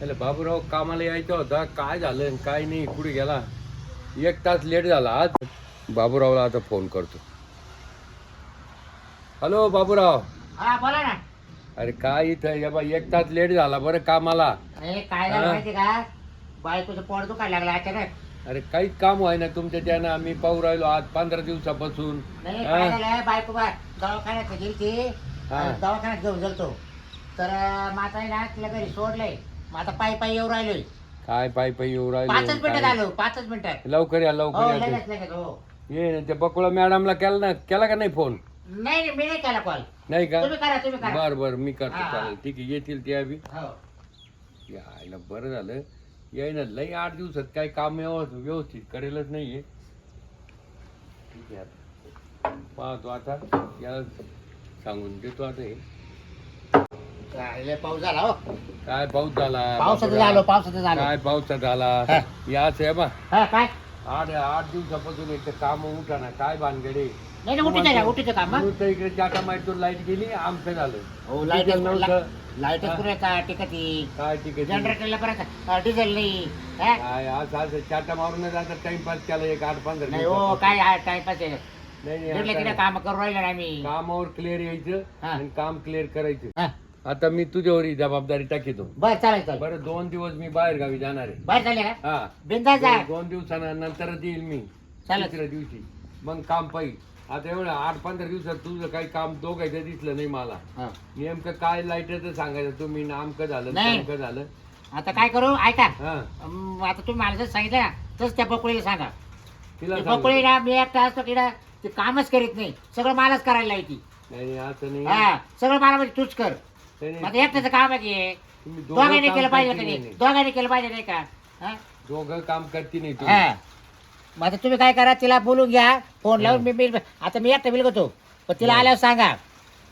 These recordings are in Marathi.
त्याला बाबूराव कामाला यायचा होता, काय झालं आणि काय नाही, कुठे गेला. 1 तास लेट झाला आज. बाबूरावला आता फोन करतो. हॅलो बाबूराव. हा बोला ना. अरे काय इथं या बा 1 तास लेट झाला बरं कामाला. अरे काय झालं हा? माहिती का, बायकोचं पोट दुखायला लागलं अचानक. अरे काहीच काम व्हाय ना तुमच्या त्यानं. आम्ही पाहू राहिलो आज 15 दिवसापासून. नाही हा? काय झालं, बायको दवाखान्यात गेली ती. हा. दवाखान्यात घेऊन गेलतो तर माता आहे ना तिला घरी सोडलंय. मग आता पायी येऊ राहिलोय. काय पायी पायी येऊ 5च राहिलो मिनिटात काय? आलो, 5च मिनिटात. लवकर या हो लवकर या लगेच लगेच. हो ये ना. त्या बकुळा मॅडमला केला का नाही फोन? नाही मी नाही केला कॉल. नाही का? तुम्ही करा. बर बर मी करतो. हा. चालेल ठीक आहे. येतील त्या बी. हो यायला बरं झालं. यायला लई 8 दिवसात काही काम व्यवस्थित करेलच नाहीये. ठीक आहे आता पाहतो. आता याला सांगून देतो. आता हे लय पाऊस झाला हो. काय पाऊस झाला पावसाचं बाबूराव. झालो पावसाचं झालो. काय पावसात झाला. हा. याच आहे बा. हा काय 8 दिवसापासून एक काम उठा ना. काय भानगडे. नाही उठीचं काम. म्हणून तर इकडे चाटा माहिती लाईट गेली. आमचं झालं. हो डिझेल नव्हतं. लाईटच पुऱ्या टिकती. काय ठीक आहे. जनरेटरला परत डिझेल नाही. हा? काय आज चाटा मारून जातात. टाइमपास केला एक 8-15 नाही हो दिवसापासून. काय टाइमपास आहे. नाही तिकडे तिकडे नाही. काम करू राहिलो ना आम्ही. कामावर क्लिअर यायचं हा. आणि काम क्लिअर करायचं. हा. आता मी तुझ्यावर ही जबाबदारी टाकीतो. बरं चालेल. बरं 2 दिवस मी बाहेर गावी जाणार आहे. बरं चालेल का हा. बिंदास जा. 2 दिवसानंतरच येईल मी. चालेल. 3ऱ्या दिवशी मग काम पाहिजे. आता एवढं 8-15 दिवसात तुझं काही काम दोघायचं दिसलं नाही मला. हा. नेमकं काय लाईटचं सांगायचं. तुम्ही नामकं झालं नाही. नामकं झालं. आता काय करू ऐका. हा. आता तुम्ही मला जर सांगितलं ना तसं त्या बकुळीला सांगा. तिला ती सांग. बकुळी ना मी एकटा असतो तिला ते कामच करीत नाही. सगळं मलाच करायला लावती. नाही असं नाही. हा सगळं मला म्हणजे तूच कर. नाही, आता नाही. एकट्याचं काम आहे की. तुम्ही दोघं दोघांनी काम केलं पाहिजे करती का नाही. नाही. दोघांनी केलं पाहिजे नाही का. हा? दोघं काम करते नाही तुम्ही. हा मग आता तुम्ही काय करा तिला बोलून घ्या. फोन लावून मी आता मी एकटा बिलगतो पण तिला हा. आल्यावर सांगा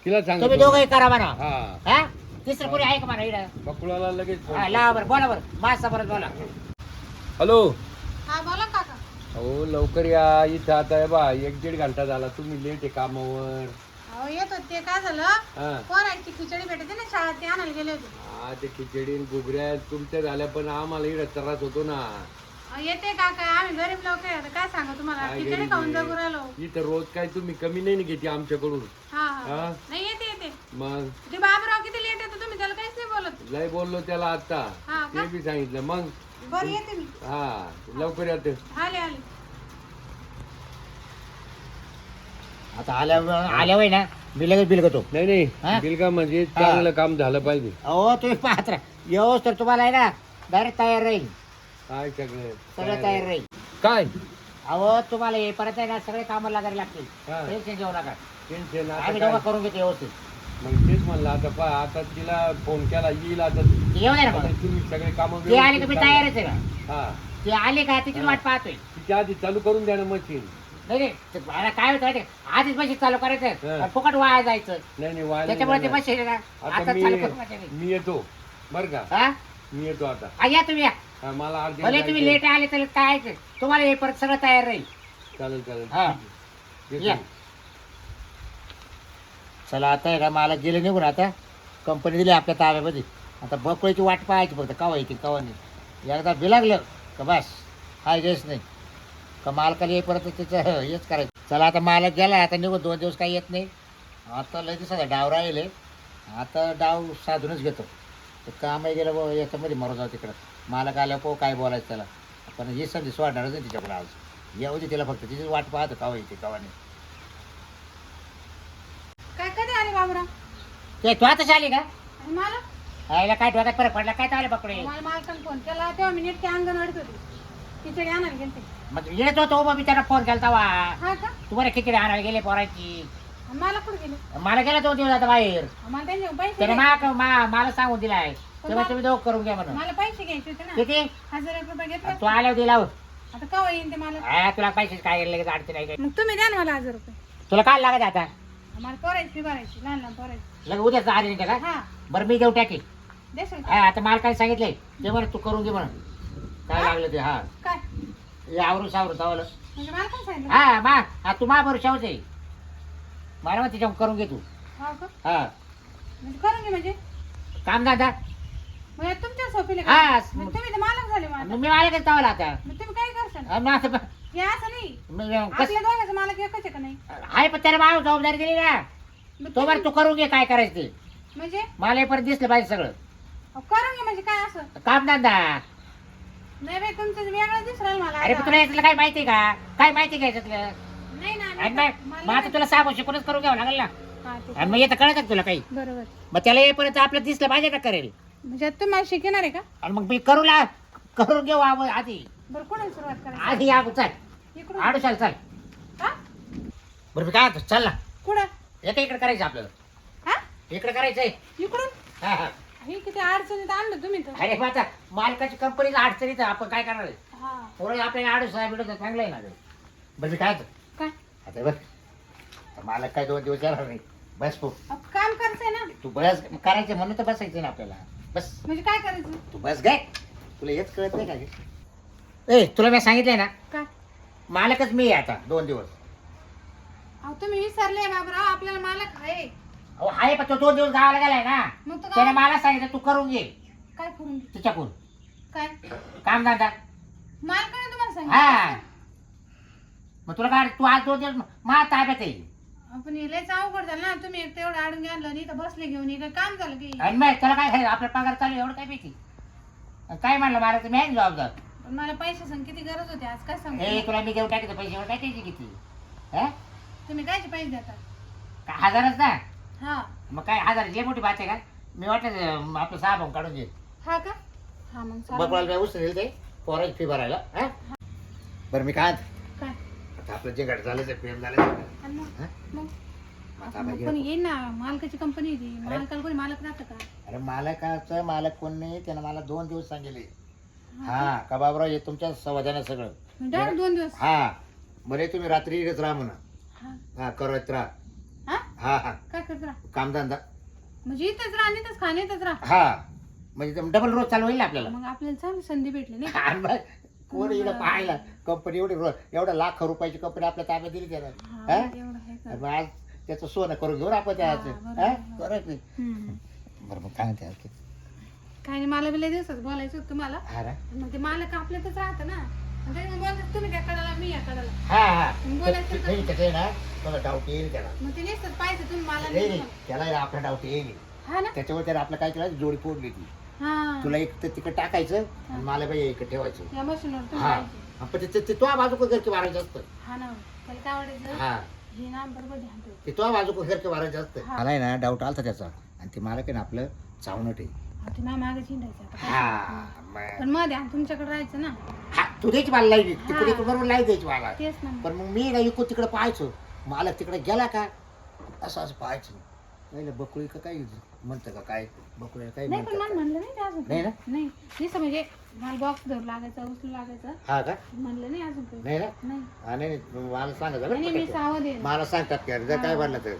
तिला सांग. तुम्ही दोघंही करा म्हणा. हा. हा तिसरं कोणी आहे का म्हणा इकडं. बकुळाला लगेच फोन हा कर. लावा बरं बोला बरं माझा बरं बोला. हॅलो. हा बोला काका. हो लवकर या. इथं आता आहे बा 1-1.5 घंटा झाला. तुम्ही लेट आहे कामावर. अहो येत होते काय झालं, हा. पोरांची खिचडी भेटते ना शाळेत, ते आणायला गेले होते. हा ते खिचडी आणि घुगऱ्या तुमच्या झाल्या पण आम्हाला इकडे त्रास होतो ना. अहो, येते काका, आम्ही गरीब लोक आहे, आता काय सांगू तुम्हाला, काय खिचडी गरीब खाऊन आहे? जगू राहिलो. इथं रोज काय तुम्ही कमी नाही ना घेते आमच्याकडून. हा हा हा? नाही येते. मग ते बाबूराव किती लेट येतो, तुम्ही त्याला काहीच नाही बोलत. लय बोललो त्याला आता. हा का? ते बी सांगितलं मग. बरं येते मी. हा लवकर येते. आले. आता आल्यावर ना मी लगेच बिलगतो. नाही हा? नाही बिलका म्हणजे चांगलं काम झालं पाहिजे. अहो तुम्ही पाहत राहा व्यवस्थित तर तुम्हाला आहे ना डायरेक्ट तयार राहील. काय सगळं सगळं तयार राहील. काय अहो तुम्हाला हे परत आहे ना सगळे कामं लागायला लागतील. हा. टेन्शन घेऊ नका. टेन्शन आता आम्ही काय? दोघं करून घेतो व्यवस्थित. मग तेच म्हणलं आता आता तिला फोन केला येईल आता. येऊ दे ना आता मग. तुम्ही सगळे काम ते आले का मी तयारच आहे का. हा. ते आले का तिची हा. वाट पाहतोय. तिच्या आधी चालू करून द्या ना मशीन. नाही ते मला काय होतं माहिती आहे? आधीच मशीन चालू करायचं हा. आणि फुकट वाया जायचं. नाही व्हायला त्याच्यामुळे ते नाही मशीन आहे ना आता आता चालू करून टाकायची. मी येतो बर का. हा मी येतो आता. या तुम्ही या. हा, मला अर्जंट भले तुम्ही जायचंय. लेट आले तर काय आहे ते? तुम्हाला हे परत सगळं तयार राहील. चालेल हा. येतो या. मी. चला आता आहे का मला गेले निघून आता कंपनी दिली आपल्या ताब्यामध्ये. आता बकळीची वाट पाहायची फक्त कवा येते कवा नाही. एकदा बिलागलं का बस हाय गेस नाही का मालकाला येईपर्यंत त्याचं हेच करायचं. चला आता मालक गेला आता निघून 2 दिवस काही येत नाही. आता लय दिवसाचा डाव राहिले. आता डाव साधूनच घेतो. तर कामही गेलं बघ याच्यामध्ये मरू जाऊ तिकडं. मालक आल्या पो काय बोलायचं त्याला. पण हे संधी सोडणारच नाही तिच्याकडे आज. येऊ दे तिला फक्त तिची वाट पाहतो कवा येते कवा नाही. काय कधी आले बाबूराव? ते तू आताच आली का. आणि मला आईला काय डोक्यात फरक पडला काय चाललं पकडे. मला मालकाने फोन केला तेव्हा मी नीट ते अंगणवाडीत होती, खिचडी आणायला गेलते. मग येत होतो मग मी त्याला फोन केला वा हा का? तुम्हाला खिचडी आणायला गेले पोराची. आणि मला कुठे गेले? मला गेला 2 दिवस आता बाहेर. मला त्यांचे पैसे त्याने द्यायचे. मला सांगून दिलाय तेव्हा तुम्ही दोघं करून घ्या म्हणून. मला पैसे घ्यायचे होते ना, किती 1000 रुपये घेतले. तू आल्यावर दिला हो. आता केव्हा येईन ते मला? हा, तुला पैसे काय लगेच अडचण आहे काय. मग तुम्ही द्या ना मला 1000 रुपये. तुला काय लागत आता मला पोरायची फी भरायची, लहान पोरायची. लगेच उद्याच आली नाही का. हा बरं मी देऊ टाकी. देशील का? हा आता मला काय सांगितलंय ते म्हणा तू करून घे म्हणून काय लागलं ते. हा काय हे आवरून सावरून तावलं. म्हणजे मला काय सांगितलं? हा हा तू मा बरं शावच आहे. मला मग त्याच्यावर करून घे तू. हो का? हा म्हणजे करून घे म्हणजे काम दादा मग यात तुमच्या सोपीले हा, का मग तुम्ही तर मालक झाले मग मग मी मला काय तावला आता मग तुम्ही काय करशाल मग आता हे असं नाही कस आपल्या दोघांचा मालक एकच आहे का नाही आहे पण त्याला मला जबाबदारी दिली ना मग तो बरं तू करून घे काय करायचं ते म्हणजे मला हे परत दिसलं पाहिजे सगळं अहो, करून घे म्हणजे काय असं काम धंदा नाही बाई तुमचं वेगळं दिसू राहिलं मला अरे पण आता. तुला याच्यातलं काय माहिती का काय माहिती का याच्यातलं नाही ना आणि नाही, मग आता तुला सांगू शिकूनच करून घ्यावं लागेल ना हा, ते आणि मग येतं कळत का तुला काही बरोबर मग त्याला येईपर्यंत आपलं दिसलं पाहिजे का करेल म्हणजे आता तुम्ही मला शिकणार आहे का आणि मग मी करून घेऊ आधी बरं कोणाला सुरुवात करायची आधी या चल इकडून आडू चाल चल हा बरं मी काय म्हणतो, चल ना कुठं येतं इकडे करायचं आपल्याला हा इकडे करायचंय इकडून हा हा हे किती अडचणीत आणलं तुम्ही तर अरे माझा मालकाची कंपनीच अडचणीत आहे, आपण काय करणार आहे हा थोडं आपल्याला आडू साहेब चांगलं आहे ना गं. बरं मी काय म्हणतो, काय आता बघ आता मालक काय 2 दिवस येणार नाही बस तू अहो, काम करते ना तू बस करायचं म्हणून तर बसायचं ना आपल्याला बस म्हणजे काय करायचं तू बस गे तुला हेच कळत नाही का गे? ए तुला मी सांगितलंय ना काय मालकच मी आहे आता 2 दिवस अहो तुम्ही विसरले बाबराव आपल्याला मालक आहे अहो आहे पण तो 2 दिवस गावाला गेलाय ना मग तो त्याने काय मला सांगितलं तू करून घे काय करून घे? तिच्याकडून काय काम धंदा मालकाने तुम्हाला हा सांगितलं मग तुला काय तू आज 2 दिवस मला ताब्यात आहे आपण लयच अवघड झालं ना तुम्ही एक तेवढं आडून आणलं आणि इथं बसले घेऊन हे काय काम झालं की आणि मग त्याला काय खायचं आपला पगार चालू आहे, एवढं काय माहिती काय म्हणलं मला तर मी आहे ना जबाबदार पण मला पैसे सांग किती गरज होती आज काय सांगू हे तुला मी देऊ टाकायचं पैसे एवढं टाकायचे किती हा तुम्ही कायचे पैसे देता काय 1000च ना हा मग काय 1000 जे मोठी बात आहे का मी वाटलं आपलं 6 भाऊ काढून दे हा का हा मग चालेल. बघवायला काय उचल ते पोराची फी भरायला हा बरं मी काय काय आता आपलं जे घड झालं ते प्रेम झालं आणि मग हा? मग आता मग बाकी कोणी येईल ना मालकाची कंपनी ती मालकाला कोणी मालक राहतं का अरे मालकाचं मालक कोण नाही त्यानं मला 2 दिवस सांगितले हा का बाबराव हे तुमच्या संवादाने सगळं डायरेक्ट 2 दिवस हा बरे तुम्ही रात्री इकडेच राहा म्हणा हा हा करत राहा हा हा हा काय करत राहा कामधंदा म्हणजे इथंच राहा आणि इथंच खाणे इथंच राहा हा म्हणजे डबल रोज चालू होईल ना आपल्याला मग आपल्याला चांगली संधी भेटली नाही का? आणि मग कोण इकडे पाहायला कंपनी एवढी एवढ्या लाख रुपयाची कंपनी आपल्या ताब्यात दिली त्याला हा, हा? एवढं आहे का? आणि मग आज त्याचं सोनं करून घेऊ ना आपण त्याचं बरोबर, हा? बरोबर. करत नाही हम्म. बरं मग काय म्हणते आणखी? काय नाही मला बी लय दिवसात बोलायचं होतं तुम्हाला हा ना? मग ते मालक आपल्यातच राहतं ना मग ते मग बोलतात तुम्ही त्या कडाला मी या कडाला हा हा मग बोलायचं तर- नाही त्याचं आहे ना तुला डाऊट येईल त्याला मग ते नेसतात पाहिजे तुम्ही मला नाही नाही नाही, त्याला आहे ना आपला डाऊट येईल हा ना त्याच्यावर त्याला आपलं काय केलं जोडी फोडली ती हा तुला एक तर तिकडे टाकायचं आणि मला बाई इकडे ठेवायचं या मशीनवर तुम्ही हा पाहिजे पण ते तो बाजू घरचे मारायचं असतं हा ना त्याला काय आवडायचं हा हे ना बरोबर ध्यान ठेव ते तो बाजू घरचे मारायचं असतं हा. मला आहे ना डाऊट आलता त्याचा आणि ते मला काय ना आपलं चावणट आहे हा, ते माझ्या मागे चिंडायचं आता काय हा सांगू? मग- पण मध्ये तुमच्याकडे राहायचं ना हा, तू द्यायची मला लाईट ती हा. कुठे बरोबर लाईट द्यायची मला तेच ना पण मग मी ना इकडे तिकडे पाहायचो मला तिकडे गेला का असं असं पाहायचं नाही बकुळी का काय म्हणतं का काय बकुळीला काय नाही पण म्हणतात मला म्हणलं नाही ते अजून नाही ना? नाही नुसतं म्हणजे मला बॉक्स धरू लागायचा उचलू लागायचं हा का म्हणलं नाही अजून काही. नाही ना नाही हा नाही नाही, मला सांगायचं बरं आणि मी पटायचं. सावध आहे मला सांगतात की जर काय म्हणलं तर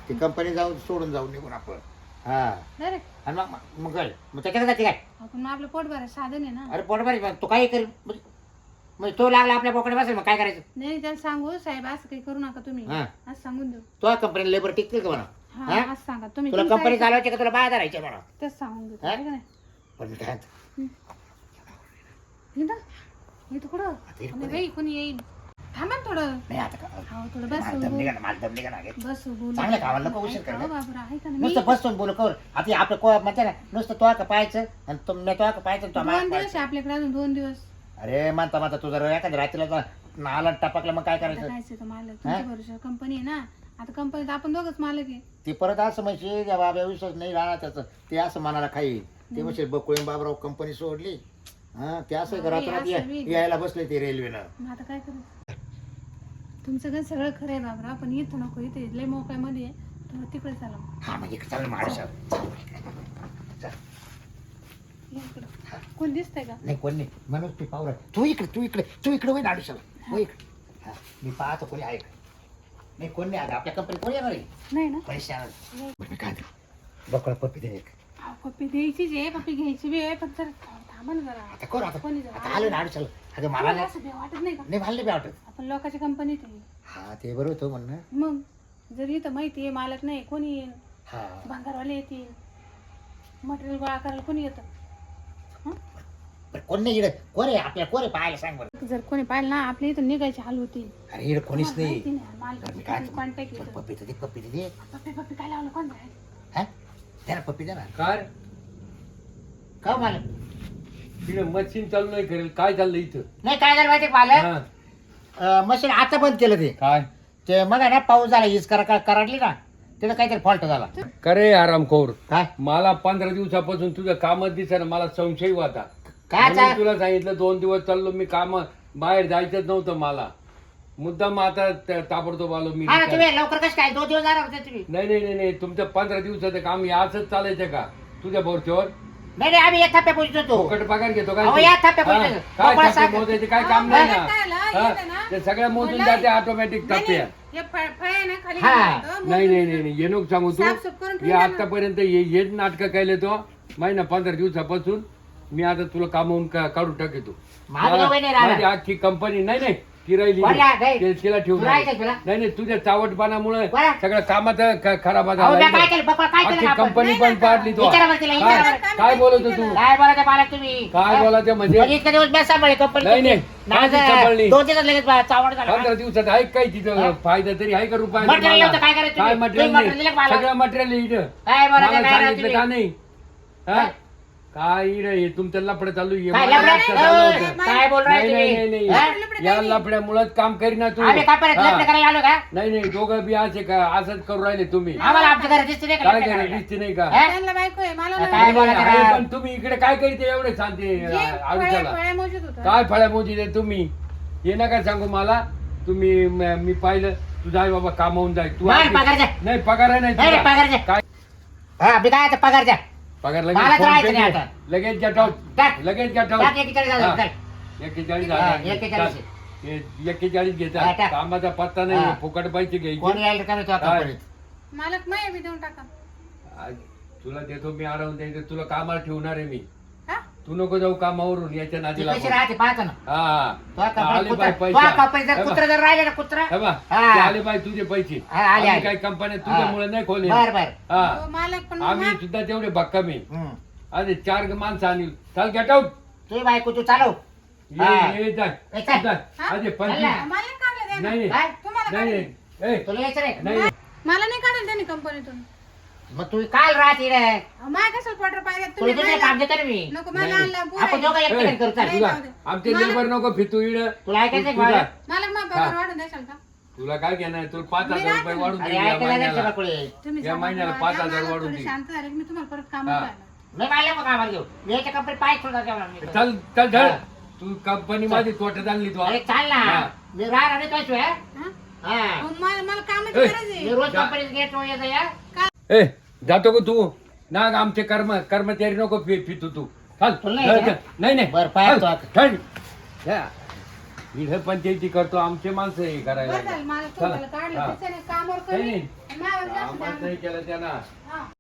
ती कंपनी जाऊन सोडून जाऊन निघून आपण हा डायरेक्ट आणि मग काय मग त्याच्याकडे जाते काय आपण मग आपलं पोट भरायचं साधन आहे ना अरे पोट बरी तो काही करेल म्हणजे तो लागला आपल्या पोकडे बसेल मग काय करायचं नाही त्याला सांगू साहेब असं काही करू नका तुम्ही हा. असं सांगून देऊ तो कंपनी लेबर टिकतील का म्हणा हा हा? असं सांगा तुम्ही तुला तुमचं कंपनी ऐका. चालवायची का तुला बाहेर धरायची म्हणा तेच सांगून देतो हा? आहे का नाही पण मी काय म्हणतो, इथं कुठं आता इथं नाही बाई कोणी येईल थांबा ना थोडं नाही आता का हो थोडं मला दम बस निघा ना, मला दम निघा ना गे. बस बोलू चांगलं कामाला नको उशीर ऐका करा. हो बाबरा ऐका ना मी नुसतं बसून बोलू कर आता हे आपलं म्हणते ना नुसतं तो का पाहायचं आणि तुम्ही तो का पाहायचं तो 2 माग दिवस पाहायचं. आहे आपल्याकडे अजून 2 दिवस अरे म्हणता तू जर एखाद्या रात्रीला नाला टपकलं मग काय आता करायचं कायच आहे तो मालक तुमच्या भरोश्यावर कंपनी आहे ना आता कंपनीत आपण दोघंच मालक आहे ती परत असं म्हणजे त्या बाबा विश्वास नाही राहणार त्याचं ते असं मनाला खाईल ते म्हणजे बकुळे बाबराव कंपनी सोडली हा ते असं नाही, रात्रात असं मी- यायला बसले ते रेल्वेनं मग आता काय करायचं तुमचं घर सगळं खरं आहे बाबरा पण इथं नको इथे लय मोकळ्यामध्ये आहे तर तिकडे चला हा म्हणजे चालेल महाराष्ट्रात या इकडं. कोण दिसतंय का नाही कोण नाही म्हणून तू पाहू तू इकडे होईल आयुष्याला हो इकडे हा मी पाहतो कोणी आहे का नाही कोण नाही आता आपल्या कंपनी कोणी येणार आहे नाही ना पैसे आणायला. बरं, मी काय बकळा पप्पी दे एक अहो, पप्पी द्यायचीच आहे पप्पी घ्यायची बी आहे पण जरा थांबा ना जरा आता करू आता कोणी जरा आता आलो ना आयुष्याला अगं मला नाही असं बी वाटत नाही का नाही मला नाही वाटत आपण लोकांच्या कंपनीत आहे हा ते बरोबर होतं म्हणणं मग जर इथं माहिती आहे मालक नाही कोणी येईल हा भांगारवाले येतील मटेरियल गोळा करायला कोणी येतं कोण नाही इकडे कोण आहे आपल्या कोण आहे पाहायला सांग बरं. जर कोणी पाहिलं ना आपल्या इथून निघायची हाल होती. अरे इकडे कोणीच नाही. माहिती नाही, मालकाची काय कॉन्टॅक्ट येतो. पप्पी तर दे पप्पी तर दे. पप्पी पप्पी काय लावलं कोण जाय? हा त्याला पप्पी दे ना. काय का मला तिकडे मशीन चालू नाही करेल काय चाललं इथं? नाही काय झालं माहिती मला हा. मशीन आता बंद केलं ते. काय ते मग आहे ना पाऊस झाला हीच कराडली ना तिथं काहीतरी फॉल्ट झाला. करे आरामखोर काय मला 15 दिवसापासून तुझ्या कामात दिसत मला संशय होता. काय म्हणून तुला सांगितलं 2 दिवस चाललो मी काम बाहेर जायचंच नव्हतं मला. मुद्दाम आता ताबडतोब आलो मी. हा तुम्ही लवकर कसं काय 2 दिवस जाणार होते तुम्ही. नाही तुमचं 15 दिवसाचं काम हे असंच चालायचं का तुझ्या बोरच्यावर? नाही आम्ही एक थप्प्या पोहोचतो तो. फुकट पगार घेतो अहो, या थप्प्या हा, पोहोचतो. काय मोकळा टप्पे सांग. मोजायचे काय काम नाही मला ना. काय आलं, हा, येतं ना. ते सगळ्या मोजून मला- जाते ऑटोमॅटिक टप्पे. हे फळ आहे ना खाली हा. गेलं नाही हे नको सांगू तू. साफसूफ करून हे ठेवलं ना. आतापर्यंत हेच नाटक केले तो महिना 15 दिवसापासून मी आता तुला कामावून काढून टाकतो. माझं वय नाही राहिलं. माझी आखी कंपनी नाही ती राहिली कोणला? नाही. तिला ठेवून तुला ऐकायचं तुला? नाही तुझ्या चावटपणामुळे कोणा? सगळं कामात खराब अहो, मी काय झाला. केलं पप्पा काय आखी केलं आपण? कंपनी पण पाडली तो. विचारा बरं तिला, काय विचारा बरं. काय बोलत होतो तू? काय बोलायचं मला तुम्ही काय बोलायचं म्हणजे? इतके दिवस मी सांभाळले कंपनी. नाही माझी सांभाळली. 2 दिवस लगेच चावड झाला. 15 दिवसात आहे काय तिथं फायदा तरी आहे का रुपये? मटेरियल नव्हतं, काय करायचं काय तुम्ही? मटेरियल तुम्ही नाही मटेरियल मला- सगळं मटेरियल इथं काय बोलायचं मला काय सांगितलं का तुम्ही? नाही हा? काय रे तुमचं लफडं चालू आहे. काय मला लफडं? लक्षात आलं होतं. काय बोल राहिले नाही तुम्ही? नाही हा? या लफड्यामुळेच काम करीना तू. आम्ही काय परत लग्न हा. करायला आलो का? नाही दोघं बी असे का असंच करू राहिले तुम्ही. आम्हाला आमच्या घरी दिसते नाही का काय लग्न करे करायला? दिसते नाही का? हा? त्यांना बायको आहे मला काय नाही. बोलायचं आहे, का? पण तुम्ही इकडे काय करीते एवढे सांगते आयुष्याला? फळे मोजत होतं. काय फळ्या मोजी दे तुम्ही हे नका सांगू मला. तुम्ही मी पाहिलं तू जाय बाबा कामावून जाय तू. बरं, पगार द्या. नाही पगार आहे नाही, नाही नाही, पगार द्या. काय हा मी काय आता पगार द्या. पगार मला लगेच तर फोन राहायचं पे नाही दे. आता. लगेच get out. टाक. लगेच get out. टाक 41,000 हा. टाक. 41 हा, हजार. 41. हे 41 हा, घेतात टाक. कामाचा पत्ता हा. नाही फुकट पैसे कोण घ्यायचे. यायला का नाही तुझ्या काय? कंपनीत? मालक माय बी देऊन टाका. आज तुला देतो मी अडवून द्यायचं तुला कामाला ठेवणार आहे मी. हा? तू नको जाऊ कामावरून याच्या ती नादीला कशी लागू. राहते पाहतो ना. हा तुझ्या कंपनीत आले कुत्रा- बाय तुझ्या पैसा कंपनीत जर कुत्रा जर राहिले ना कुत्रा हे बा, हा. ते आले बाय तुझे पैसे. हा, आले, आम्ही आले. काही कंपन्या तुझ्यामुळे नाही खोले. बर बर हा हो, मालक पण आम्ही मग- सुद्धा तेवढे भक्कम आहे. हम्म. अरे 4 माणसं आणली चाल गेट आउट. तुझी बायको तू चालव. हा. ये जाय ए, चल. जाय. हा? अरे चल ना. 25 मालक काढलं द्या ना. नाही काय? तुम्हाला नाही काढलं. नाही ए, तुला यायचं रे नाही मला नाही काढेल त्यांनी कंपनीतून. मग तू काल राहते रे. माय कसं क्वार्टर पाहिजे तुला तुम्ही दुसरं काम देतो ना मी. नको मला नाही. आणलं बोलायचं. आपण दोघं एकटे करू चाल. नाही, तुला जाऊ दे. आमचे मला- लेबर नको फितू इड. तुला ऐकायचं तुला का? मालक मग पगार वाढून द्याल का? तुला काय घेणार तुला 5,000 मी रुपये वाढून अरे देईल या ऐकायला जायचं महिन्याला. बकुळे. तुम्ही या सांगा महिन्याला मला, 5,000 मालक वाढून थोडी दे. शांत झाले की मी तुम्हाला परत काम हा. करणार. नाही मला मग कामाला घेऊ. मी याच्या कंपनीत पाय सोडा जेवणार मी. चल चल धड हा. तू कंपनी माझी तोट्यात आणली तू. अरे चाल ना. हा. मी राहणार नाही तुझ्या शिवाय. हा? हा. अहो, मला कामाची ए. गरज आहे. मी रोज जा. कंपनीत गेट येतो या. ए जातो का तू ना आमचे कर्मचारी नको फितू तू. चल तुला नाही धड, का? धड. नाही बरं, पाहतो चल, आता. धड. या. इथं पंचायती करतो आमचे माणसं हे करायला बरं झालं, मला चला. तुम्हाला काढलं हा. त्याच्याने कामावर नाही, कमी नाही. आणि माझ्यावर जास्त कामच ध्यान. नाही केलं त्यांना हा.